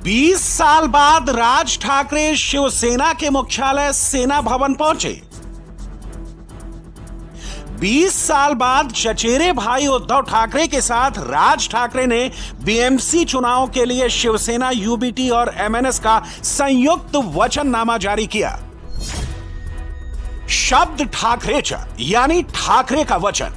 20 साल बाद राज ठाकरे शिवसेना के मुख्यालय सेना भवन पहुंचे। 20 साल बाद चचेरे भाई उद्धव ठाकरे के साथ राज ठाकरे ने बीएमसी चुनाव के लिए शिवसेना, यूबीटी और एमएनएस का संयुक्त वचननामा जारी किया। शब्द ठाकरेचा यानी ठाकरे का वचन,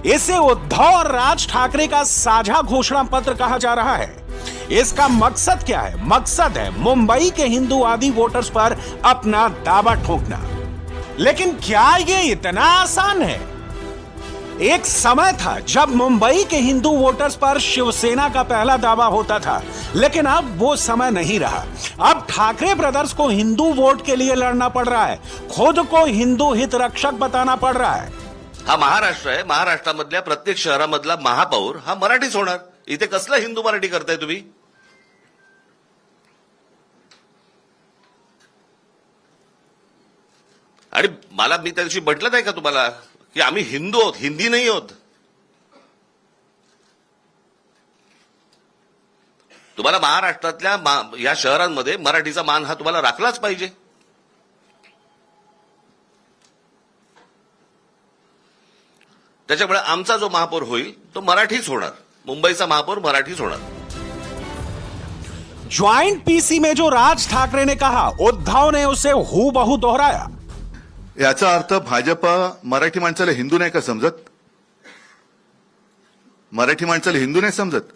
इसे उद्धव और राज ठाकरे का साझा घोषणा पत्र कहा जा रहा है। इसका मकसद क्या है? मकसद है मुंबई के हिंदूवादी वोटर्स पर अपना दावा ठोकना। लेकिन क्या ये इतना आसान है? एक समय था जब मुंबई के हिंदू वोटर्स पर शिवसेना का पहला दावा होता था, लेकिन अब वो समय नहीं रहा। अब ठाकरे ब्रदर्स को हिंदू वोट के लिए लड़ना पड़ रहा है, खुद को हिंदू हित रक्षक बताना पड़ रहा है। हा महाराष्ट्र आहे, महाराष्ट्रामधल्या प्रत्येक शहरामधला महापौर हा मराठीच होणार। इथे कसला हिंदू मराठी करताय तुम्ही? आणि मी त्या दिवशी म्हटलं नाही का तुम्हाला की आम्ही हिंदू आहोत, हिंदी नाही आहोत? तुम्हाला महाराष्ट्रातल्या या शहरांमध्ये मराठीचा मान हा तुम्हाला राखलाच पाहिजे। त्याच्यामुळे आमचा जो महापौर होईल तो मराठीच होणार, मुंबईचा महापौर मराठीच होणार। ज्वाइंट पीसी में जो राज ठाकरे ने कहा, उद्धव ने उसे हूबहू दोहराया। याचा अर्थ भाजप मराठी माणसाला हिंदू नाही का समजत? मराठी माणसाला हिंदू नाही समजत?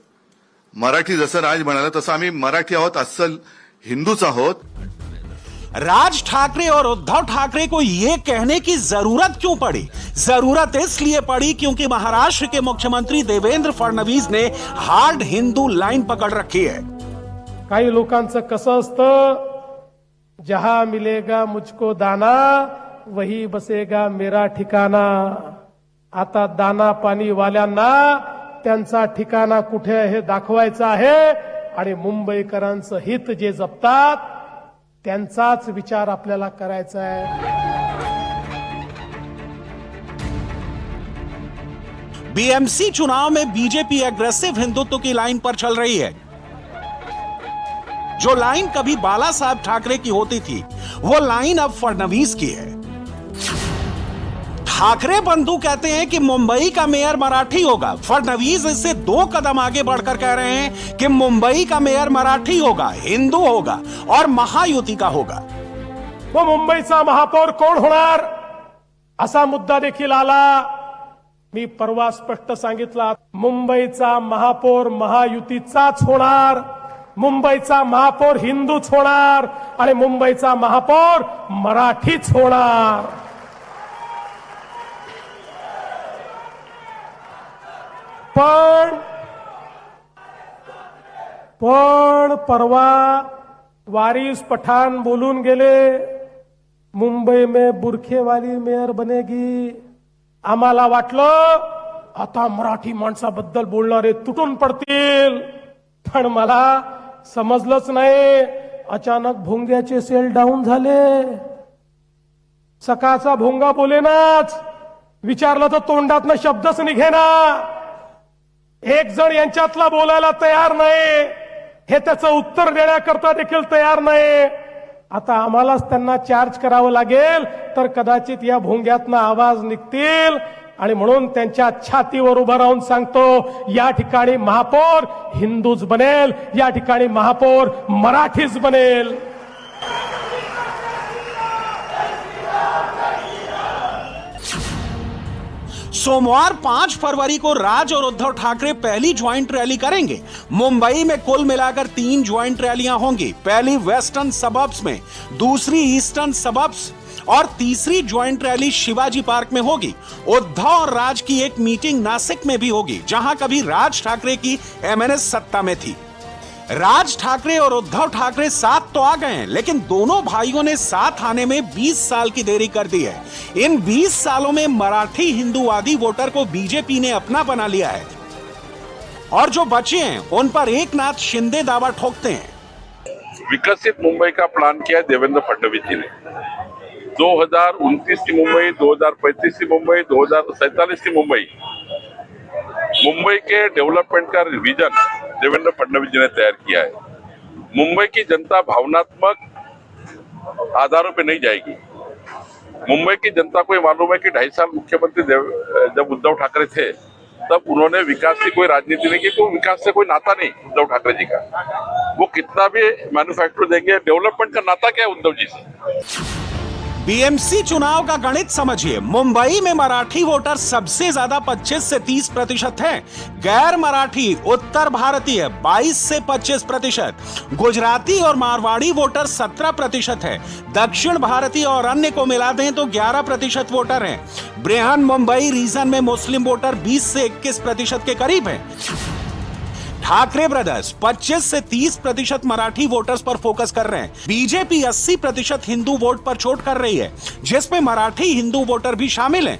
मराठी जसं राज म्हणाला तसं आम्ही मराठी आहोत, अस्सल हिंदूच आहोत। राज ठाकरे और उद्धव ठाकरे को यह कहने की जरूरत क्यों पड़ी? जरूरत इसलिए पड़ी क्योंकि महाराष्ट्र के मुख्यमंत्री देवेंद्र फडणवीस ने हार्ड हिंदू लाइन पकड़ रखी है। काही लोकांचं कसं असतं, जहां मिलेगा मुझको दाना वही बसेगा मेरा ठिकाणा। आता दाना पाणी वाल्यांना त्यांचा ठिकाणा कुठे हे दाखवायचं आहे आणि मुंबईकरांचं हित जे जपतात त्यांचाच विचार आपल्याला करायचा है। बीएमसी चुनाव में बीजेपी एग्रेसिव हिंदुत्व की लाइन पर चल रही है। जो लाइन कभी बाला साहब ठाकरे की होती थी, वो लाइन अब फडणवीस की है। ठाकरे बंधु कहते हैं कि मुंबई का मेयर मराठी होगा। फडणवीस इससे 2 कदम आगे बढ़कर कह रहे हैं कि मुंबई का मेयर मराठी होगा, हिंदू होगा और महायुति का होगा। वो मुंबईचा महापौर कोण होणार असा मुद्दा देखील आला। मी परवा स्पष्ट सांगितलं, मुंबईचा महापौर महायुतीचाच होणार, मुंबईचा महापौर हिंदूच होणार आणि मुंबईचा महापौर मराठीच होणार। पण परवा वारिस पठाण बोलून गेले, मुंबई में बुरखे वाली मेयर बनेगी। आम्हाला वाटलं आता मराठी माणसाबद्दल बोलणारे तुटून पडतील, पण मला समजलंच नाही। अचानक भोंग्याचे सेल डाऊन झाले। सकाळचा भोंगा बोलेनाच, विचारलं तर तोंडातनं शब्दच निघेना। एक जण यांच्यातला बोलायला तयार नाही, हे त्याचं उत्तर देण्याकरता देखील तयार नाही। आता आम्हालाच त्यांना चार्ज करावं लागेल, तर कदाचित या भोंग्यातनं आवाज निघतील। आणि म्हणून त्यांच्या छातीवर उभं राहून सांगतो, या ठिकाणी महापौर हिंदूच बनेल, या ठिकाणी महापौर मराठीच बनेल। सोमवार 5 फरवरी को राज और उद्धव ठाकरे पहली ज्वाइंट रैली करेंगे। मुंबई में कुल मिलाकर 3 ज्वाइंट रैलियां होंगी। पहली वेस्टर्न सबर्ब्स में, दूसरी ईस्टर्न सबर्ब्स और तीसरी ज्वाइंट रैली शिवाजी पार्क में होगी। उद्धव और राज की एक मीटिंग नासिक में भी होगी, जहां कभी राज ठाकरे की एमएनएस सत्ता में थी। राज ठाकरे और उद्धव ठाकरे साथ तो आ गए हैं, लेकिन दोनों भाइयों ने साथ आने में 20 साल की देरी कर दी है। इन 20 सालों में मराठी हिंदूवादी वोटर को बीजेपी ने अपना बना लिया है और जो बचे हैं उन पर एकनाथ शिंदे दावा ठोकते हैं। विकसित मुंबई का प्लान किया देवेंद्र फडणवीस जी ने। 2029 की मुंबई, 2035 की मुंबई, 2047 की मुंबई, मुंबई के डेवलपमेंट का विजन देवेंद्र फडणवीस जी ने तैयार किया है। मुंबई की जनता भावनात्मक आधारों पे नहीं जाएगी। मुंबई की जनता को ये मालूम है कि 2.5 साल मुख्यमंत्री जब उद्धव ठाकरे थे तब उन्होंने विकास की कोई राजनीति नहीं की, क्योंकि विकास से कोई नाता नहीं उद्धव ठाकरे जी का। वो कितना भी मैन्युफैक्चर देंगे, डेवलपमेंट का नाता क्या है उद्धव जी से? बीएमसी चुनाव का गणित समझिए। मुंबई में मराठी वोटर सबसे ज्यादा 25 से 30% हैं। गैर मराठी उत्तर भारतीय 22 से 25%, गुजराती और मारवाड़ी वोटर 17% है। दक्षिण भारतीय और अन्य को मिला दें तो 11% वोटर हैं। बृहन मुंबई रीजन में मुस्लिम वोटर 20 से 21% के करीब हैं। ठाकरे ब्रदर्स 25 से 30% मराठी वोटर्स पर फोकस कर रहे हैं। बीजेपी 80% हिंदू वोट पर चोट कर रही है, जिसमें मराठी हिंदू वोटर भी शामिल हैं।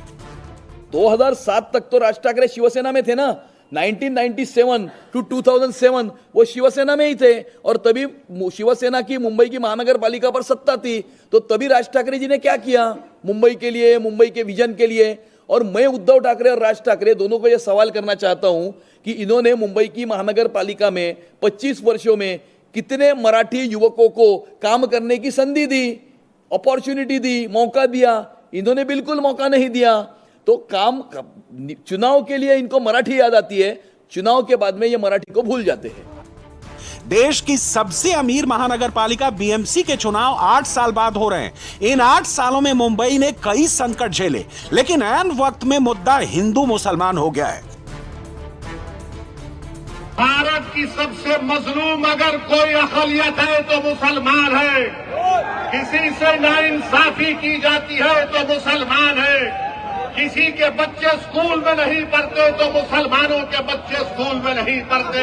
2007 तक तो राज ठाकरे शिवसेना में थे ना। 1997 टू 2007 वो शिवसेना में ही थे, और तभी शिवसेना की मुंबई की महानगर पालिका पर सत्ता थी। तो तभी राज ठाकरे जी ने क्या किया मुंबई के लिए, मुंबई के विजन के लिए। और मैं उद्धव ठाकरे और राज ठाकरे दोनों को यह सवाल करना चाहता हूं कि इन्होंने मुंबई की महानगर पालिका में 25 वर्षों में कितने मराठी युवकों को काम करने की संधि दी, अपॉर्चुनिटी दी, मौका दिया? इन्होंने बिल्कुल मौका नहीं दिया। तो काम चुनाव के लिए इनको मराठी याद आती है, चुनाव के बाद में ये मराठी को भूल जाते हैं। देश की सबसे अमीर महानगर पालिका बीएमसी के चुनाव 8 साल बाद हो रहे हैं। इन 8 सालों में मुंबई ने कई संकट झेले, लेकिन ऐन वक्त में मुद्दा हिंदू मुसलमान हो गया है। भारत की सबसे मजलूम अगर कोई अक़लियत है तो मुसलमान है। किसी से नाइंसाफी की जाती है तो मुसलमान है। किसी के बच्चे स्कूल में नहीं पढ़ते तो मुसलमानों के बच्चे स्कूल में नहीं पढ़ते।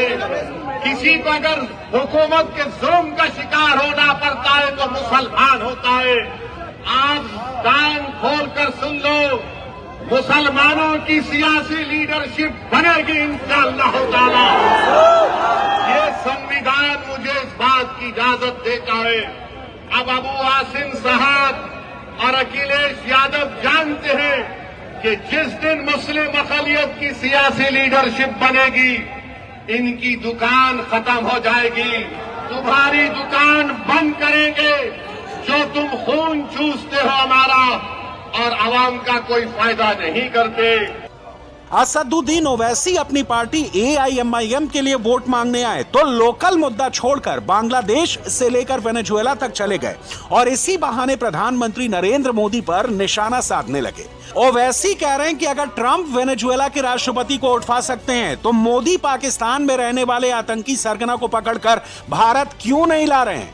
किसी को अगर हुकूमत के जुल्म का शिकार होना पड़ता है तो मुसलमान होता है। आप कान खोलकर सुन लो, मुसलमानों की सियासी लीडरशिप बनेगी इंशाअल्लाह ताला। ये संविधान मुझे इस बात की इजाजत देता है। अब अबू आसिम साहब और अखिलेश यादव जानते हैं कि जिस दिन मुस्लिम अक़लियत की सियासी लीडरशिप बनेगी, इनकी दुकान खत्म हो जाएगी। तुम्हारी दुकान बंद करेंगे जो तुम खून चूसते हो हमारा, और आवाम का कोई फायदा नहीं करते। असदुद्दीन ओवैसी अपनी पार्टी AIMIM के लिए वोट मांगने आए तो लोकल मुद्दा छोड़कर बांग्लादेश से लेकर वेनेजुएला तक चले गए और इसी बहाने प्रधानमंत्री नरेंद्र मोदी पर निशाना साधने लगे। ओवैसी कह रहे हैं कि अगर ट्रंप वेनेजुएला के राष्ट्रपति को उठवा सकते हैं तो मोदी पाकिस्तान में रहने वाले आतंकी सरगना को पकड़कर भारत क्यों नहीं ला रहे हैं?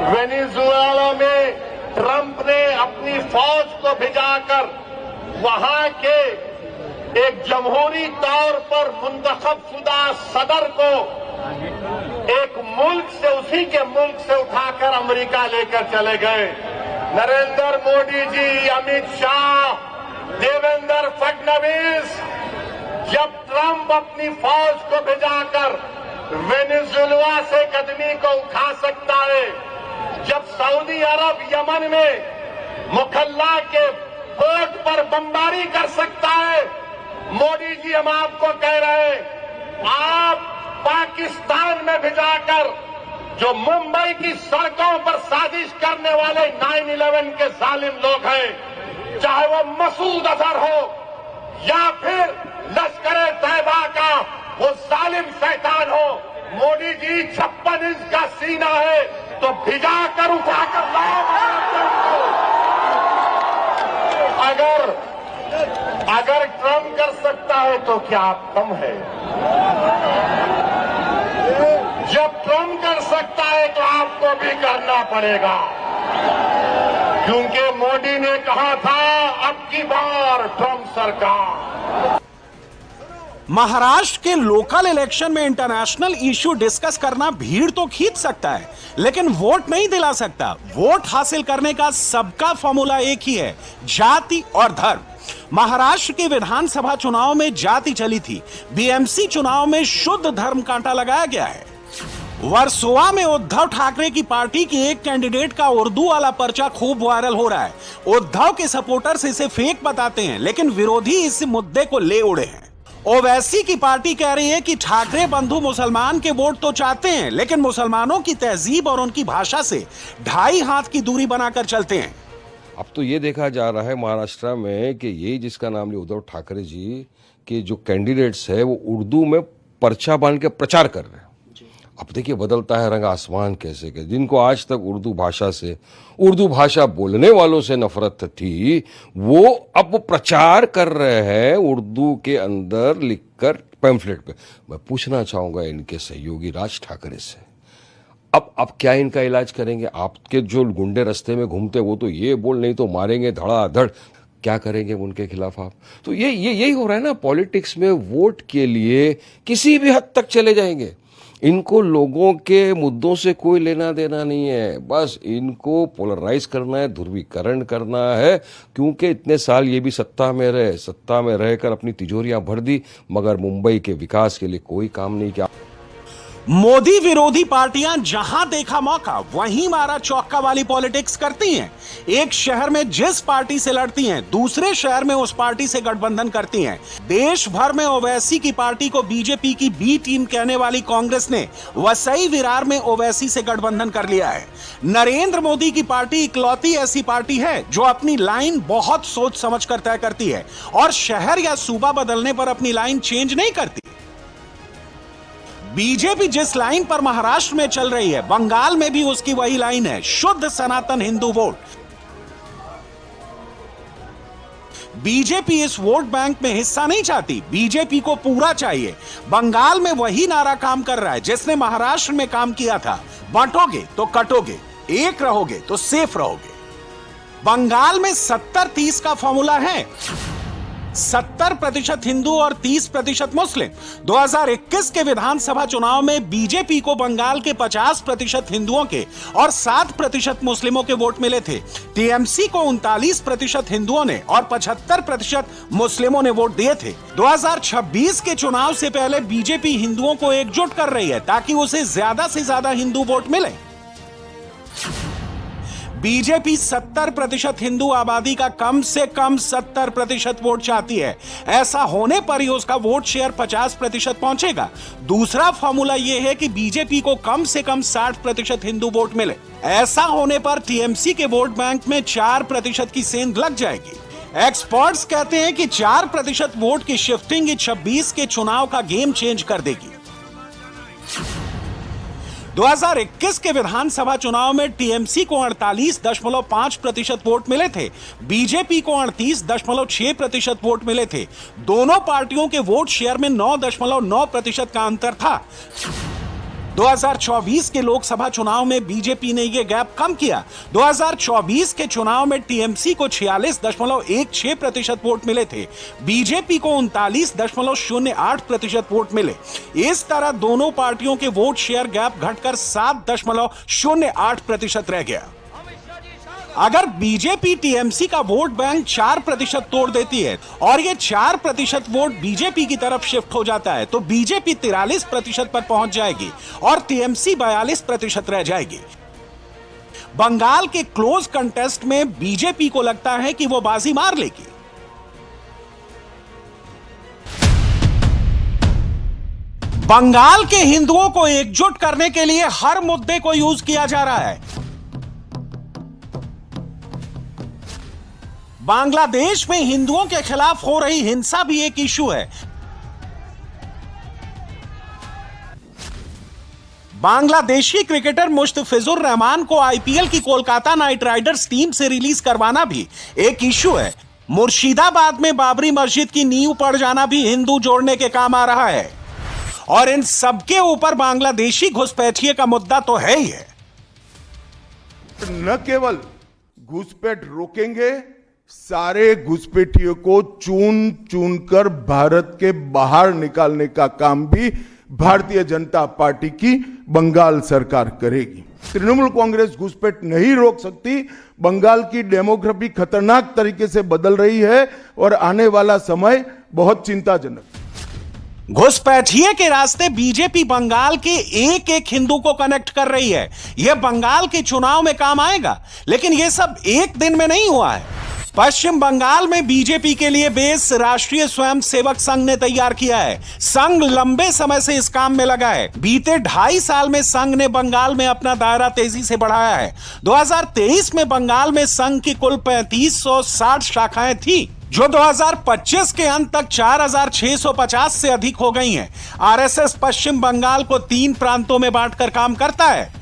वेनेजुएला में ट्रंप ने अपनी फौज को भिजाकर वहां के एक जमहूरी तौर पर मुंतखब शुदा सदर को एक मुल्क से, उसी के मुल्क से उठाकर अमेरिका लेकर चले गए। नरेंद्र मोदी जी, अमित शाह, देवेंद्र फडणवीस, जब ट्रंप अपनी फौज को भिजाकर वेनेजुएला से कदमी को उठा सकता है, जब सऊदी अरब यमन में मुखल्ला के पोर्ट पर बमबारी कर सकता है, मोदी जी हम आपको कह रहे हैं, आप पाकिस्तान में भिजाकर जो मुंबई की सड़कों पर साजिश करने वाले 9/11 के जालिम लोग हैं, चाहे वो मसूद अजहर हो या फिर लश्कर तैयबा का वो जालिम शैतान हो, मोदी जी 56 इंच का सीना है तो भिजाकर उठाकर लाओ। अगर ट्रंप कर सकता है तो क्या आप कम है? जब ट्रंप कर सकता है तो आपको भी करना पड़ेगा, क्योंकि मोदी ने कहा था अब की बार ट्रंप सरकार। महाराष्ट्र के लोकल इलेक्शन में इंटरनेशनल इश्यू डिस्कस करना भीड़ तो खींच सकता है, लेकिन वोट नहीं दिला सकता। वोट हासिल करने का सबका फॉर्मूला एक ही है, जाति और धर्म। महाराष्ट्र के विधानसभा चुनाव में जाति चली थी, बीएमसी चुनाव में शुद्ध धर्म कांटा लगाया गया है। वर्सोवा में उद्धव ठाकरे की पार्टी के एक कैंडिडेट का उर्दू वाला पर्चा खूब वायरल हो रहा है। उद्धव के सपोर्टर्स इसे फेक बताते हैं, लेकिन विरोधी इस मुद्दे को ले उड़े हैं। ओवैसी की पार्टी कह रही है कि ठाकरे बंधु मुसलमान के वोट तो चाहते हैं, लेकिन मुसलमानों की तहजीब और उनकी भाषा से 2.5 हाथ की दूरी बनाकर चलते हैं। अब तो ये देखा जा रहा है महाराष्ट्र में कि ये जिसका नाम लिया उद्धव ठाकरे जी के जो कैंडिडेट्स है वो उर्दू में पर्चा बांध के प्रचार कर रहे हैं। अब देखिए बदलता है रंग आसमान कैसे के, जिनको आज तक उर्दू भाषा बोलने वालों से नफरत थी, वो अब प्रचार कर रहे हैं उर्दू के अंदर लिखकर पैम्फलेट पे। मैं पूछना चाहूंगा इनके सहयोगी राज ठाकरे से, अब क्या इनका इलाज करेंगे? आपके जो गुंडे रास्ते में घूमते वो तो ये बोल नहीं तो मारेंगे धड़ाधड़, क्या करेंगे उनके खिलाफ आप? तो ये यही हो रहा है ना, पॉलिटिक्स में वोट के लिए किसी भी हद तक चले जाएंगे। इनको लोगों के मुद्दों से कोई लेना देना नहीं है, बस इनको पोलराइज करना है, ध्रुवीकरण करना है, क्योंकि इतने साल ये भी सत्ता में रहकर अपनी तिजोरियां भर दी, मगर मुंबई के विकास के लिए कोई काम नहीं किया। मोदी विरोधी पार्टियां जहां देखा मौका वहीं मारा चौका वाली पॉलिटिक्स करती हैं। एक शहर में जिस पार्टी से लड़ती हैं, दूसरे शहर में उस पार्टी से गठबंधन करती हैं। देश भर में ओवैसी की पार्टी को बीजेपी की बी टीम कहने वाली कांग्रेस ने वसई विरार में ओवैसी से गठबंधन कर लिया है। नरेंद्र मोदी की पार्टी इकलौती ऐसी पार्टी है जो अपनी लाइन बहुत सोच समझ कर तय करती है और शहर या सूबा बदलने पर अपनी लाइन चेंज नहीं करती। बीजेपी जिस लाइन पर महाराष्ट्र में चल रही है, बंगाल में भी उसकी वही लाइन है, शुद्ध सनातन हिंदू वोट। बीजेपी इस वोट बैंक में हिस्सा नहीं चाहती, बीजेपी को पूरा चाहिए। बंगाल में वही नारा काम कर रहा है जिसने महाराष्ट्र में काम किया था, बांटोगे तो कटोगे, एक रहोगे तो सेफ रहोगे। बंगाल में 70-30 का फॉर्मूला है, 70% हिंदू और 30% मुस्लिम। 2021 के विधानसभा चुनाव में बीजेपी को बंगाल के 50% हिंदुओं के और 7% मुस्लिमों के वोट मिले थे। टीएमसी को 39% हिंदुओं ने और 75% मुस्लिमों ने वोट दिए थे। 2026 के चुनाव से पहले बीजेपी हिंदुओं को एकजुट कर रही है ताकि उसे ज्यादा से ज्यादा हिंदू वोट मिले। बीजेपी 70% हिंदू आबादी का कम से कम 70% वोट चाहती है। ऐसा होने पर ही उसका वोट शेयर 50% पहुंचेगा। दूसरा फॉर्मूला यह है कि बीजेपी को कम से कम 60% हिंदू वोट मिले। ऐसा होने पर टीएमसी के वोट बैंक में 4% की सेंध लग जाएगी। एक्सपर्ट्स कहते हैं कि 4% वोट की शिफ्टिंग 26 के चुनाव का गेम चेंज कर देगी। 2021 के विधानसभा चुनाव में टीएमसी को 48.5% वोट मिले थे, बीजेपी को 38.6% वोट मिले थे। दोनों पार्टियों के वोट शेयर में 9.9% का अंतर था। 2024 के लोकसभा चुनाव में बीजेपी ने यह गैप कम किया। 2024 के चुनाव में टीएमसी को 46.16% वोट मिले थे, बीजेपी को 39.08% वोट मिले। इस तरह दोनों पार्टियों के वोट शेयर गैप घटकर 7.08% रह गया। अगर बीजेपी टीएमसी का वोट बैंक 4% तोड़ देती है और ये 4% वोट बीजेपी की तरफ शिफ्ट हो जाता है तो बीजेपी 43% पर पहुंच जाएगी और टीएमसी 42% रह जाएगी। बंगाल के क्लोज कंटेस्ट में बीजेपी को लगता है कि वो बाजी मार लेगी। बंगाल के हिंदुओं को एकजुट करने के लिए हर मुद्दे को यूज किया जा रहा है। बांग्लादेश में हिंदुओं के खिलाफ हो रही हिंसा भी एक इशू है। बांग्लादेशी क्रिकेटर मुस्तफिजुर रहमान को आईपीएल की कोलकाता नाइट राइडर्स टीम से रिलीज करवाना भी एक इशू है। मुर्शिदाबाद में बाबरी मस्जिद की नींव पड़ जाना भी हिंदू जोड़ने के काम आ रहा है। और इन सबके ऊपर बांग्लादेशी घुसपैठिए का मुद्दा तो है ही है। न केवल घुसपैठ रोकेंगे, सारे घुसपैठियों को चुन चुन कर भारत के बाहर निकालने का काम भी भारतीय जनता पार्टी की बंगाल सरकार करेगी। तृणमूल कांग्रेस घुसपैठ नहीं रोक सकती। बंगाल की डेमोग्राफी खतरनाक तरीके से बदल रही है और आने वाला समय बहुत चिंताजनक। घुसपैठिए के रास्ते बीजेपी बंगाल के एक एक हिंदू को कनेक्ट कर रही है। यह बंगाल के चुनाव में काम आएगा, लेकिन यह सब एक दिन में नहीं हुआ है। पश्चिम बंगाल में बीजेपी के लिए बेस राष्ट्रीय स्वयंसेवक संघ ने तैयार किया है। संघ लंबे समय से इस काम में लगा है। बीते 2.5 साल में संघ ने बंगाल में अपना दायरा तेजी से बढ़ाया है। 2023 में बंगाल में संघ की कुल 3560 शाखाएं थी, जो 2025 के अंत तक 4650 से अधिक हो गई हैं। आरएसएस पश्चिम बंगाल को 3 प्रांतों में बांटकर काम करता है।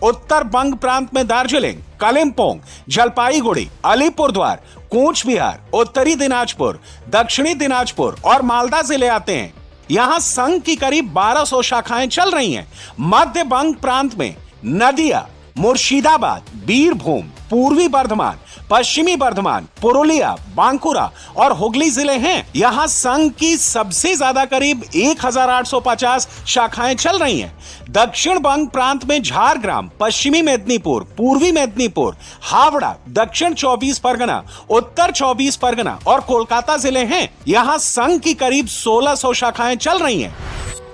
उत्तर बंग प्रांत में दार्जिलिंग, कालिम्पोंग, जलपाईगुड़ी, अलीपुरद्वार, कूच बिहार, उत्तरी दिनाजपुर, दक्षिणी दिनाजपुर और मालदा जिले आते हैं। यहां संघ की करीब 1200 शाखाएं चल रही हैं। मध्य बंग प्रांत में नदिया, मुर्शिदाबाद, बीरभूम, पूर्वी बर्धमान, पश्चिमी बर्धमान, पुरुलिया, बांकुरा और हुगली जिले हैं। यहां संघ की सबसे ज्यादा करीब 1850 शाखाएं चल रही हैं। दक्षिण बंग प्रांत में झारग्राम, पश्चिमी मेदिनीपुर, पूर्वी मेदिनीपुर, हावड़ा, दक्षिण 24 परगना, उत्तर 24 परगना और कोलकाता जिले हैं। यहां संघ की करीब 1600 शाखाएं चल रही हैं।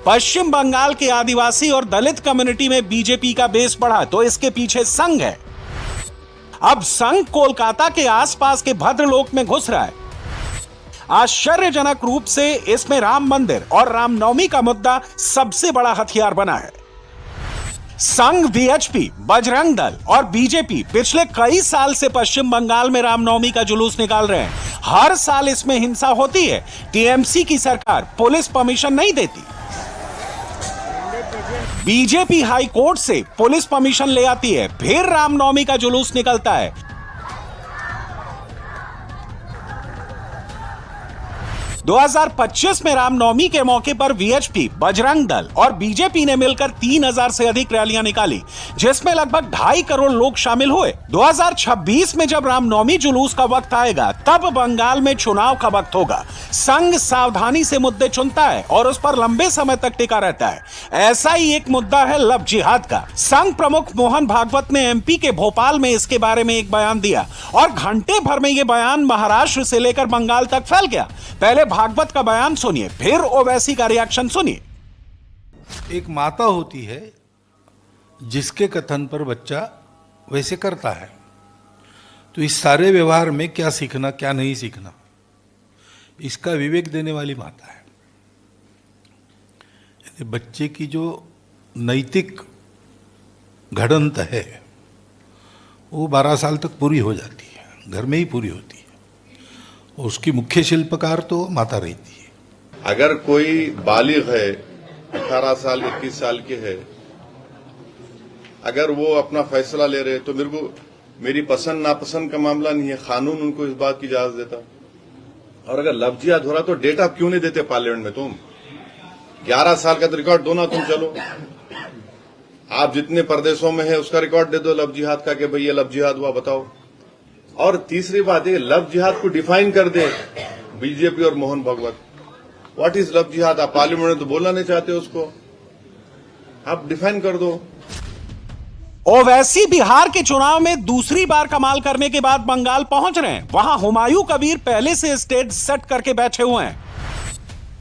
पश्चिम बंगाल के आदिवासी और दलित कम्युनिटी में बीजेपी का बेस बढ़ा तो इसके पीछे संघ है। अब संघ कोलकाता के आसपास के भद्रलोक में घुस रहा है। आश्चर्यजनक रूप से इसमें राम मंदिर और रामनवमी का मुद्दा सबसे बड़ा हथियार बना है। संघ, वीएचपी, बजरंग दल और बीजेपी पिछले कई साल से पश्चिम बंगाल में रामनवमी का जुलूस निकाल रहे हैं। हर साल इसमें हिंसा होती है। टीएमसी की सरकार पुलिस परमिशन नहीं देती। बीजेपी हाई कोर्ट से पुलिस परमिशन ले आती है, फिर रामनवमी का जुलूस निकलता है। 2025 में रामनवमी के मौके पर वीएचपी, बजरंग दल और बीजेपी ने मिलकर 3000 से अधिक रैलियां निकाली, जिसमें लगभग 2.5 करोड़ लोग शामिल हुए। 2026 में जब रामनवमी जुलूस का वक्त आएगा, तब बंगाल में चुनाव का वक्त होगा। संघ सावधानी से मुद्दे चुनता है और उस पर लंबे समय तक टिका रहता है। ऐसा ही एक मुद्दा है लव जिहाद का। संघ प्रमुख मोहन भागवत ने एमपी के भोपाल में इसके बारे में एक बयान दिया और घंटे भर में यह बयान महाराष्ट्र से लेकर बंगाल तक फैल गया। पहले भागवत का बयान सुनिए, फिर ओवैसी का रिएक्शन सुनिए। एक माता होती है जिसके कथन पर बच्चा वैसे करता है, तो इस सारे व्यवहार में क्या सीखना क्या नहीं सीखना, इसका विवेक देने वाली माता है। यानी बच्चे की जो नैतिक घड़ंत है वो 12 साल तक पूरी हो जाती है, घर में ही पूरी होती है। उसकी मुख्य शिल्पकार तो माता रहती है। अगर कोई बालिग है, 18 साल 21 साल के है, अगर वो अपना फैसला ले रहे तो मेरी पसंद नापसंद का मामला नहीं है, कानून उनको इस बात की इजाजत देता। और अगर लव जिहाद हो रहा तो डेटा क्यों नहीं देते पार्लियामेंट में? तुम 11 साल का तो रिकॉर्ड दो ना, तुम चलो आप जितने प्रदेशों में है उसका रिकॉर्ड दे दो लव जिहाद का कि भाई ये लव जिहाद हुआ, बताओ। और तीसरी बात है, लव जिहाद को डिफाइन कर दे बीजेपी और Mohan Bhagwat. What is love jihad? आप पार्लियामेंट में तो बोलना नहीं चाहते उसको, आप डिफाइन कर दो। ओवैसी बिहार के चुनाव में दूसरी बार कमाल करने के बाद बंगाल पहुंच रहे हैं। वहां हुमायूं कबीर पहले से स्टेज सेट करके बैठे हुए हैं।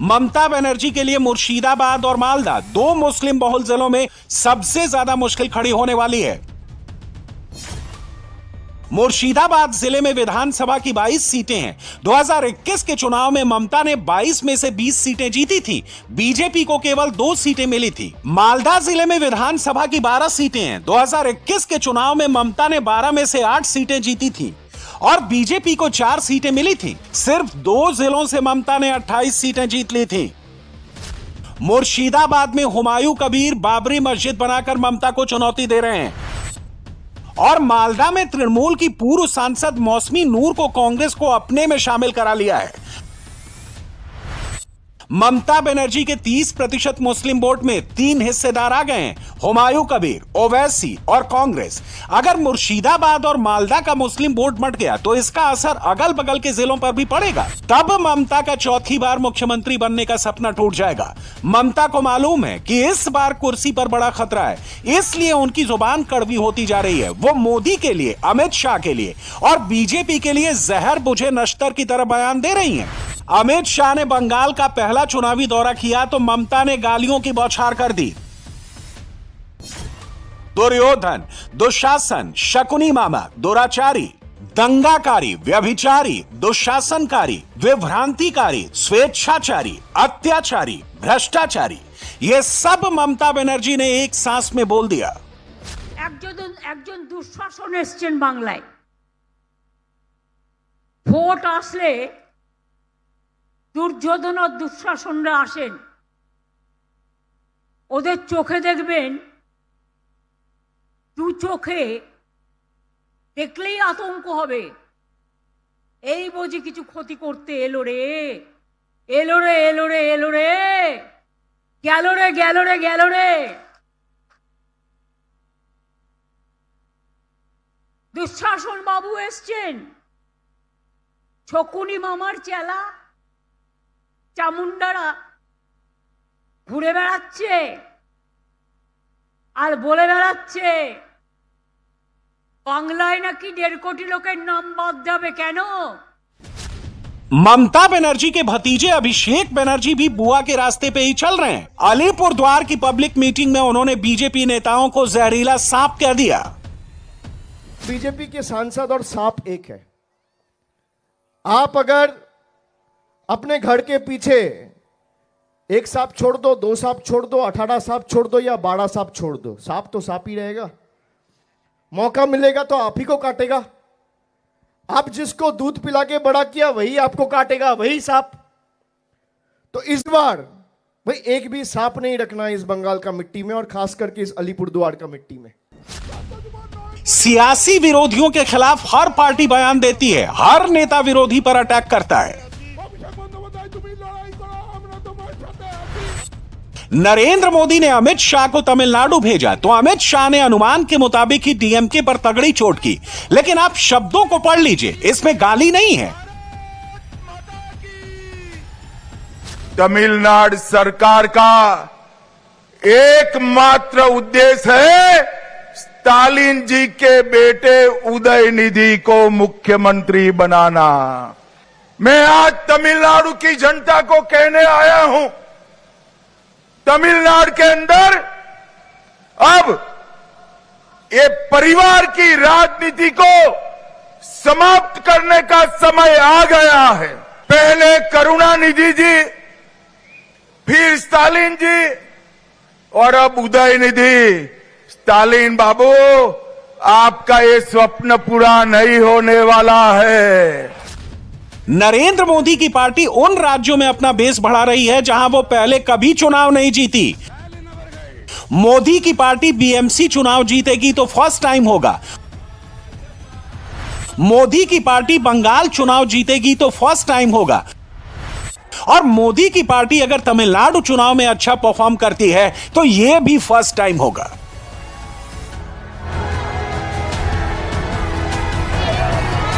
ममता बनर्जी के लिए मुर्शिदाबाद और मालदा, 2 मुस्लिम बहुल जिलों में सबसे ज्यादा मुश्किल खड़ी होने वाली है। मुर्शिदाबाद जिले में विधानसभा की 22 सीटें हैं। 2021 के चुनाव में ममता ने 22 में से 20 सीटें जीती थी। बीजेपी को केवल 2 सीटें मिली थी। मालदा जिले में विधानसभा की 12 सीटें हैं। 2021 के चुनाव में ममता ने 12 में से 8 सीटें जीती थी और बीजेपी को 4 सीटें मिली थी। सिर्फ 2 जिलों से ममता ने 28 सीटें जीत ली थी। मुर्शिदाबाद में हुमायूं कबीर बाबरी मस्जिद बनाकर ममता को चुनौती दे रहे हैं और मालदा में तृणमूल की पूर्व सांसद मौसमी नूर को कांग्रेस को अपने में शामिल करा लिया है। ममता बनर्जी के 30% मुस्लिम वोट में 3 हिस्सेदार आ गए हैं, हुमायूं कबीर, ओवैसी और कांग्रेस। अगर मुर्शिदाबाद और मालदा का मुस्लिम वोट मट गया तो इसका असर अगल बगल के जिलों पर भी पड़ेगा। तब ममता का चौथी बार मुख्यमंत्री बनने का सपना टूट जाएगा। ममता को मालूम है कि इस बार कुर्सी पर बड़ा खतरा है, इसलिए उनकी जुबान कड़वी होती जा रही है। वो मोदी के लिए, अमित शाह के लिए और बीजेपी के लिए जहर बुझे नश्तर की तरह बयान दे रही हैं। अमित शाह ने बंगाल का पहला चुनावी दौरा किया तो ममता ने गालियों की बौछार कर दी। दुर्योधन, दुशासन, शकुनी मामा, दुराचारी, दंगाकारी, व्यभिचारी, दुशासनकारी, विभ्रांतिकारी, स्वेच्छाचारी, अत्याचारी, भ्रष्टाचारी, ये सब ममता बनर्जी ने एक सांस में बोल दिया। একজন দুঃশাসন এসছেন বাংলায়, ভোট আসলে দুর্যোধন আর দুঃশাসনরা আসেন, ওদের চোখে দেখবেন, দু চোখে দেখলেই আতঙ্ক হবে, এই বুঝি কিছু ক্ষতি করতে এলো রে, এলো রে, এলো রে, এলো রে, গেল রে, গেল রে, গেল রে। দুঃশাসন বাবু এসছেন, শকুনি মামার চেলা চামুন্ডারা ঘুরে বেড়াচ্ছে আর বলে বেড়াচ্ছে বাংলায় নাকি 1.5 কোটি লোকের নাম বাদ যাবে। কেন? ममता बनर्जी के भतीजे अभिषेक बनर्जी भी बुआ के रास्ते पे ही चल रहे हैं। अलीपुर द्वार की पब्लिक मीटिंग में उन्होंने बीजेपी नेताओं को जहरीला सांप कह दिया। बीजेपी के सांसद और सांप एक है। आप अगर अपने घर के पीछे 1 सांप छोड़ दो, 2 सांप छोड़ दो, 18 सांप छोड़ दो या 12 सांप छोड़ दो, सांप तो सांप ही रहेगा। मौका मिलेगा तो आप ही को काटेगा। आप जिसको दूध पिला के बड़ा किया वही आपको काटेगा, वही सांप। तो इस बार भाई एक भी सांप नहीं रखना इस बंगाल का मिट्टी में, और खास करके इस अलीपुर द्वार का मिट्टी में। सियासी विरोधियों के खिलाफ हर पार्टी बयान देती है, हर नेता विरोधी पर अटैक करता है। नरेंद्र मोदी ने अमित शाह को तमिलनाडु भेजा तो अमित शाह ने अनुमान के मुताबिक ही डीएमके पर तगड़ी चोट की, लेकिन आप शब्दों को पढ़ लीजिए, इसमें गाली नहीं है। तमिलनाडु सरकार का एकमात्र उद्देश्य है स्टालिन जी के बेटे उदयनिधि को मुख्यमंत्री बनाना। मैं आज तमिलनाडु की जनता को कहने आया हूं, तमिलनाडु के अंदर अब ये परिवार की राजनीति को समाप्त करने का समय आ गया है। पहले करुणानिधि जी, फिर स्टालिन जी और अब उदयनिधि। स्टालिन बाबू, आपका ये स्वप्न पूरा नहीं होने वाला है। नरेंद्र मोदी की पार्टी उन राज्यों में अपना बेस बढ़ा रही है जहां वो पहले कभी चुनाव नहीं जीती। मोदी की पार्टी बीएमसी चुनाव जीतेगी तो फर्स्ट टाइम होगा। मोदी की पार्टी बंगाल चुनाव जीतेगी तो फर्स्ट टाइम होगा। और मोदी की पार्टी अगर तमिलनाडु चुनाव में अच्छा परफॉर्म करती है तो यह भी फर्स्ट टाइम होगा।